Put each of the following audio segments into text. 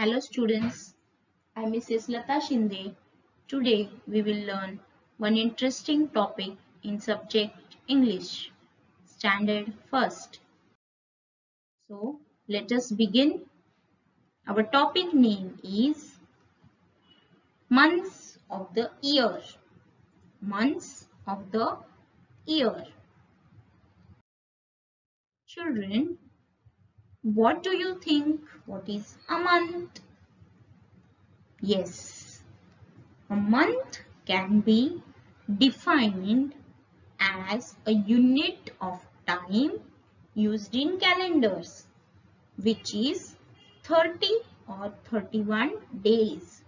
Hello students, I am Mrs. Lata Shinde. Today we will learn one interesting topic in subject English, Standard First. So let us begin. Our topic name is Months of the Year. Months of the Year. Children, what do you think? What is a month? Yes, a month can be defined as a unit of time used in calendars, which is 30 or 31 days.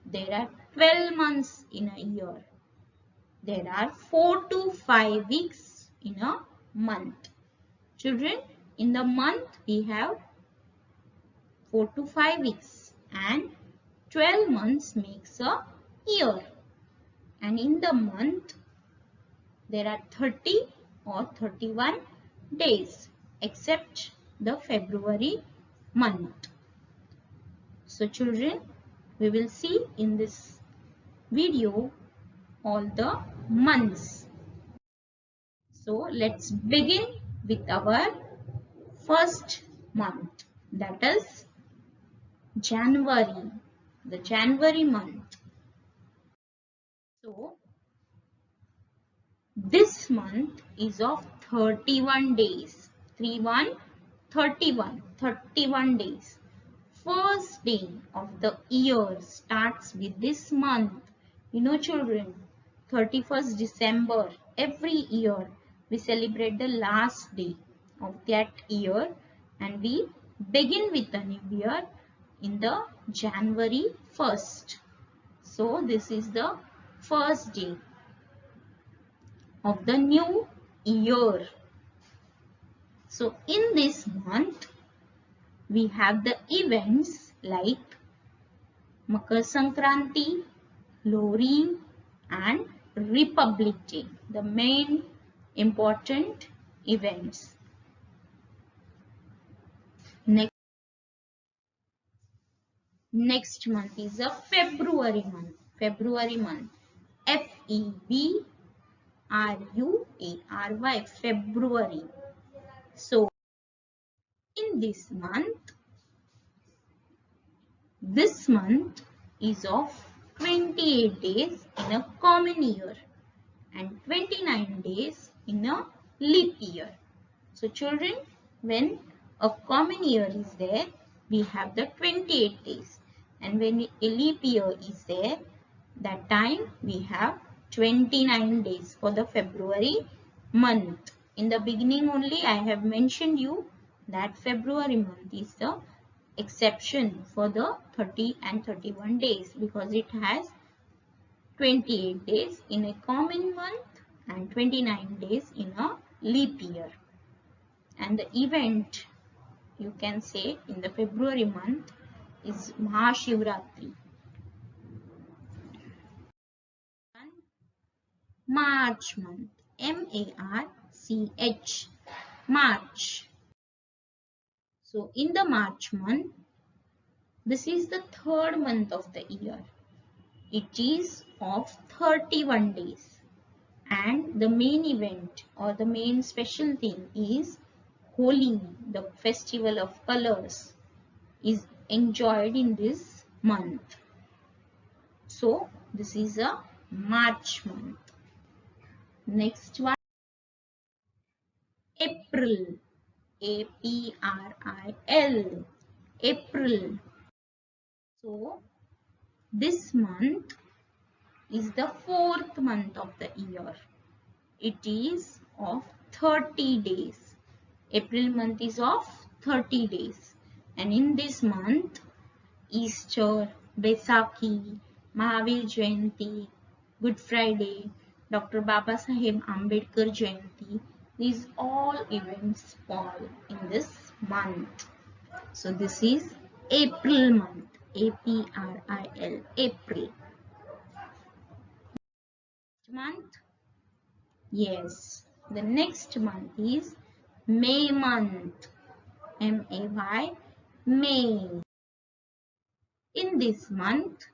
There are 12 months in a year. There are 4 to 5 weeks in a month. Children, in the month we have 4 to 5 weeks and 12 months makes a year. And in the month there are 30 or 31 days except the February month. So children, we will see in this video all the months. So let's begin with our first month, that is January, the January month. So this month is of 31 days. 31 days. First day of the year starts with this month. You know children, 31st December, every year we celebrate the last day of that year and we begin with the new year in the January 1st. So this is the first day of the new year. So in this month we have the events like Makar Sankranti, Lohri and Republic Day, the main important events. Next month is a February month. February month. F-E-B-R-U-A-R-Y. February. So in this month is of 28 days in a common year and 29 days in a leap year. So children, when a common year is there, we have the 28 days, and when a leap year is there, that time we have 29 days for the February month. In the beginning only I have mentioned you that February month is the exception for the 30 and 31 days because it has 28 days in a common month and 29 days in a leap year. And the event you can say in the February month is Mahashivratri. March month, M-A-R-C-H, March. So in the March month, this is the third month of the year. It is of 31 days. And the main event or the main special thing is Holi, the festival of colors, is enjoyed in this month. So this is a March month. Next one, April, A-P-R-I-L, April. So this month is the fourth month of the year. It is of 30 days. April month is of 30 days. And in this month, Easter, Baisakhi, Mahavir Jayanti, Good Friday, Dr. Babasaheb Ambedkar Jayanti, these all events fall in this month. So this is April month, A-P-R-I-L, April. Month? Yes, the next month is May month, M-A-Y, May. In this month,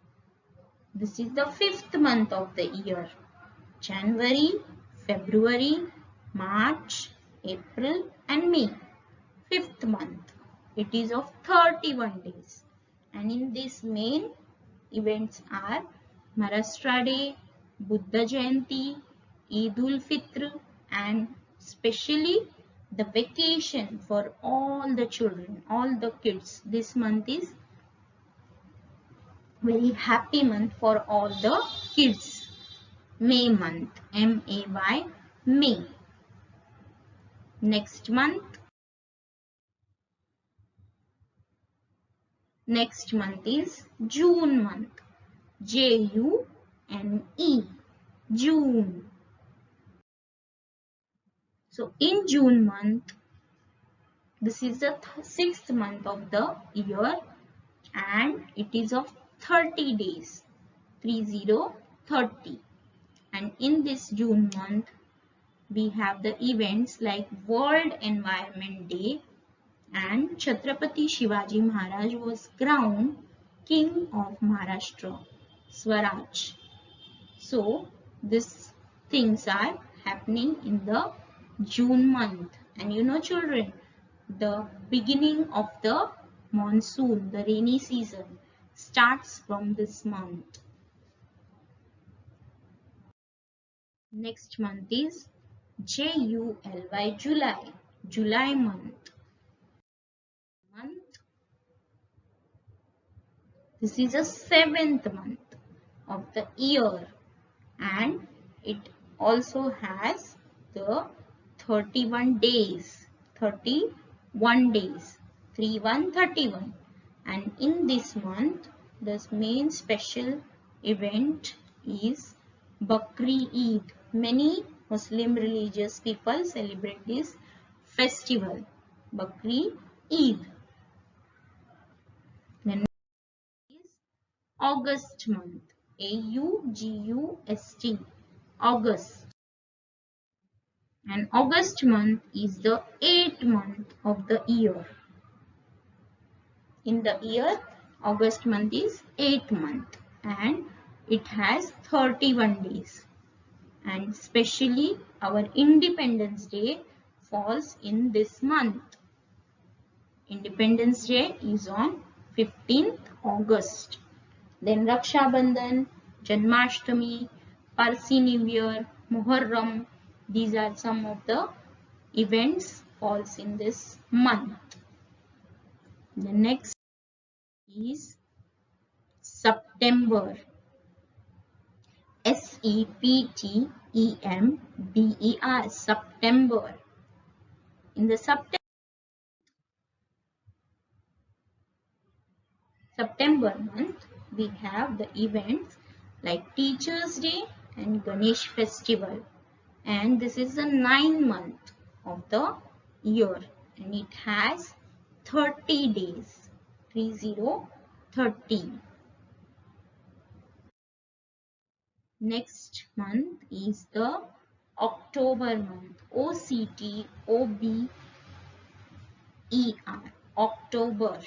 this is the 5th month of the year. January, February, March, April and May. 5th month. It is of 31 days. And in this main events are Maharashtra Day, Buddha Jayanti, Eid ul Fitr and specially the vacation for all the children, all the kids. This month is very happy month for all the kids. May month, M-A-Y, May. Next month is June month, J-U-N-E, June. So in June month, this is the 6th month of the year and it is of 30 days, 30. And in this June month, we have the events like World Environment Day and Chhatrapati Shivaji Maharaj was crowned King of Maharashtra, Swaraj. So these things are happening in the June month. And you know children, the beginning of the monsoon, the rainy season starts from this month. Next month is July, July month. This is the 7th month of the year and it also has the 31 days, 31 and in this month the main special event is Bakri Eid. Many Muslim religious people celebrate this festival, Bakri Eid. Then is August month, A-U-G-U-S-T, August. And August month is the 8th month of the year. In the year, August month is 8th month and it has 31 days. And especially our Independence Day falls in this month. Independence Day is on 15th August. Then Raksha Bandhan, Janmashtami, Parsi New Year, Muharram. These are some of the events falls in this month. The next is September. S-E-P-T-E-M-B-E-R, September. In the September month, we have the events like Teachers Day and Ganesh Festival. And this is the 9th month of the year and it has 30 days, 30. Next month is the October month, O-C-T-O-B-E-R, October.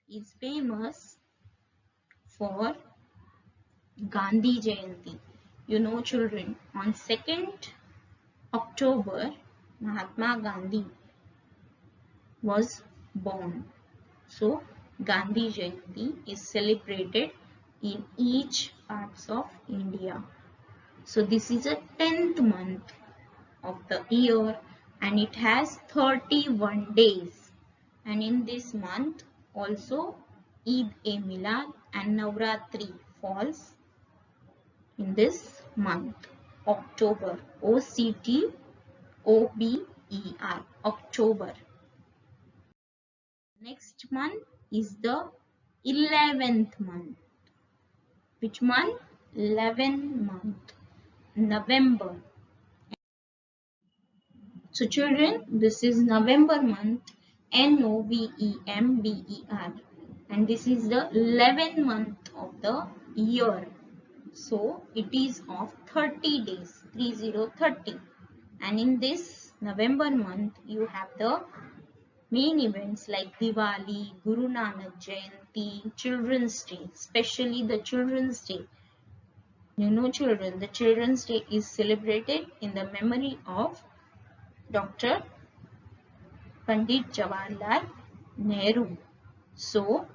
Is famous for Gandhi Jayanti. You know children, on 2nd October, Mahatma Gandhi was born. So, Gandhi Jayanti is celebrated in each parts of India. So, this is a 10th month of the year and it has 31 days. And in this month also Eid-e-Milad and Navratri falls in this month, October, O-C-T-O-B-E-R, October. Next month is the 11th month. Which month? 11th month, November. So children, this is November month, N-O-V-E-M-B-E-R, and this is the 11th month of the year. So it is of 30 days, 30. And in this November month, you have the main events like Diwali, Guru Nanak Jayanti, Children's Day, especially the Children's Day. You know, children, the Children's Day is celebrated in the memory of Dr. Pandit Jawaharlal Nehru. So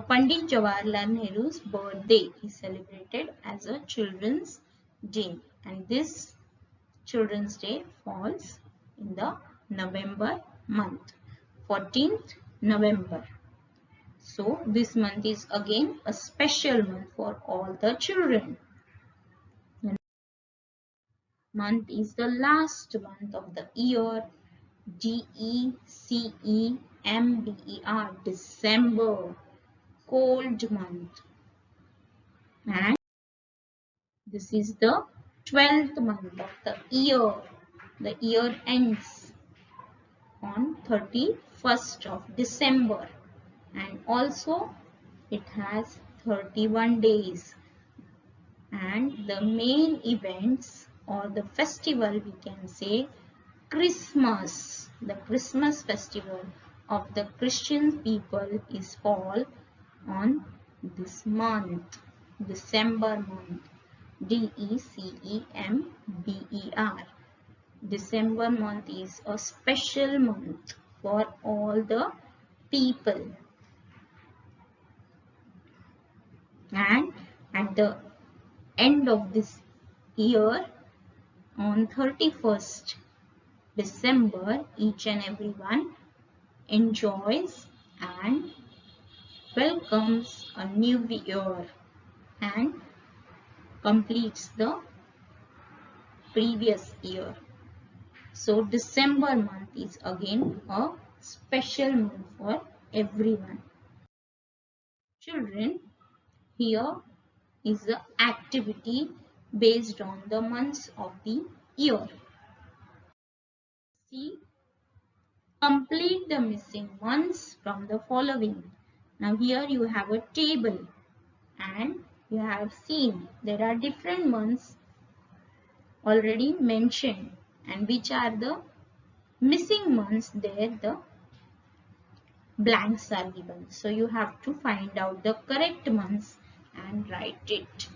Pandit Jawaharlal Nehru's birthday is celebrated as a Children's Day, and this Children's Day falls in the November month, 14th November. So this month is again a special month for all the children. The month is the last month of the year, December, December, cold month. And this is the 12th month of the year. The year ends on 31st of December, and also it has 31 days. And the main events or the festival, we can say Christmas. The Christmas festival of the Christian people is fall on this month, December month, December. December month is a special month for all the people. And at the end of this year, on 31st December, each and everyone enjoys and welcomes a new year and completes the previous year. So December month is again a special month for everyone. Children, here is the activity based on the months of the year. See, complete the missing months from the following. Now here you have a table and you have seen there are different months already mentioned, and which are the missing months there the blanks are given. So you have to find out the correct months and write it.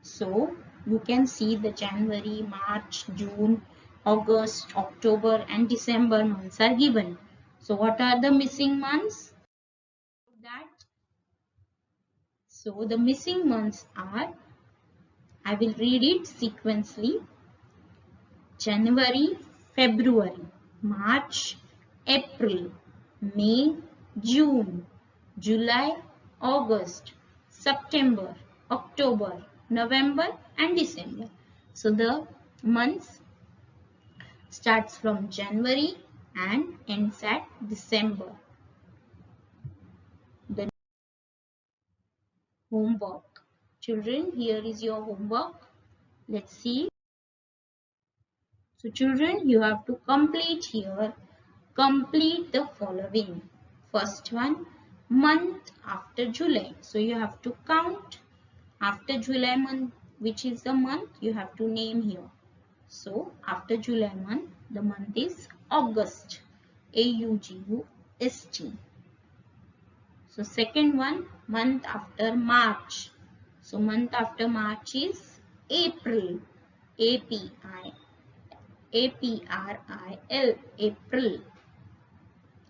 So you can see the January, March, June, August, October and December months are given. So what are the missing months? So the missing months are, I will read it sequentially: January, February, March, April, May, June, July, August, September, October, November and December. So the months starts from January and ends at December. The homework. Children, here is your homework. Let's see. So children, you have to complete here. Complete the following. First one, month after July. So you have to count after July month, which is the month you have to name here. So after July month, the month is August, August. So second one, month after March. So month after March is April, April, April.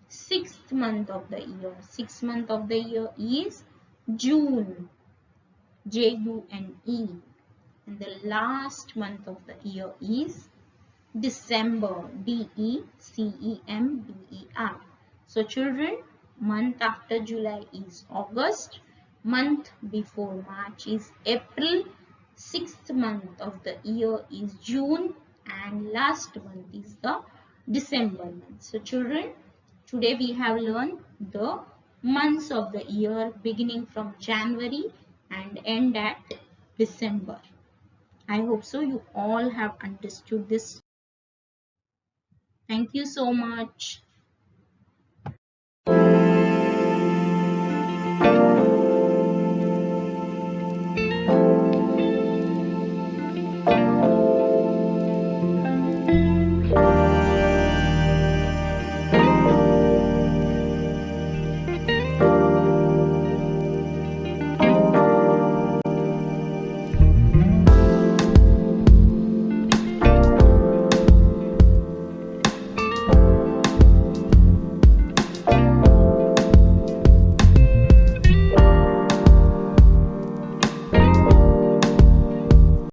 Sixth month of the year. Sixth month of the year is June, June. And the last month of the year is December, December. So children, month after July is August, month before March is April, sixth month of the year is June, and last month is the December month. So children, today we have learned the months of the year beginning from January and end at December. I hope so you all have understood this. Thank you so much.